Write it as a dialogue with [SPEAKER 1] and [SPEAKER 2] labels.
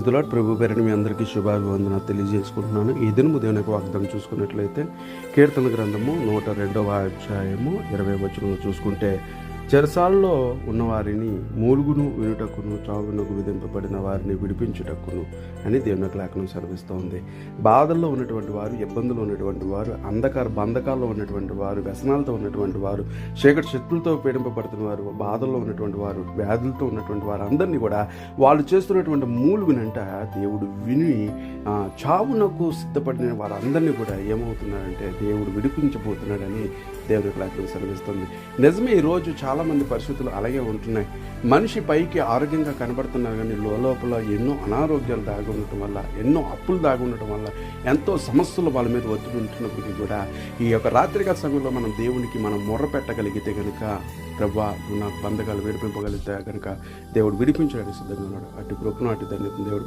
[SPEAKER 1] Praise the lord. ప్రభు పేరిట మీ అందరికీ శుభాభివందన తెలియజేసుకుంటున్నాను. ఈ దినము దేవుని యొక్క వాగ్దానం చూసుకున్నట్లయితే కీర్తన గ్రంథము 102వ అధ్యాయము 20వ వచనంలో చూసుకుంటే, చెరసాలలో ఉన్నవారిని మూలుగును వినుటకును చావునకు విధింపబడిన వారిని విడిపించుటకును అని దేవుని యొక్క లేఖనం సెలవిస్తోంది. బాధల్లో ఉన్నటువంటి వారు, ఇబ్బందులు ఉన్నటువంటి వారు, బంధకాల్లో ఉన్నటువంటి వారు, వ్యసనాలతో ఉన్నటువంటి వారు, చీకటి శక్తులతో పీడింపబడుతున్న వారు, బాధల్లో ఉన్నటువంటి వారు, వ్యాధులతో ఉన్నటువంటి వారు అందరినీ కూడా వాళ్ళు చేస్తున్నటువంటి మూలుగునంట దేవుడు విని చావునకు సిద్ధపడిన వారందరినీ కూడా ఏమవుతున్నాడంటే దేవుడు విడిపించబోతున్నాడని దేవుని యొక్క లేఖనం సెలవిస్తుంది. నిజమే, ఈరోజు చాలామంది పరిస్థితులు అలాగే ఉంటున్నాయి. మనిషి పైకి ఆరోగ్యంగా కనబడుతున్నారు, కానీ లోపల ఎన్నో అనారోగ్యాలు దాగి ఉండటం వల్ల, ఎన్నో అప్పులు దాగి ఉండటం వల్ల, ఎంతో సమస్యలు వాళ్ళ మీద ఒత్తిడి ఉంటున్నప్పటికీ కూడా ఈ యొక్క రాత్రికాల సమయంలో మనం దేవునికి మనం మొర్ర పెట్టగలిగితే కనుక, ప్రభువా నువ్వు నాకు బంధకాలు విడిపింపగలిగితే కనుక దేవుడు విడిపించడానికి సిద్ధంగా ఉన్నాడు. అటు కృపను అటు ధన్యతను దేవుడు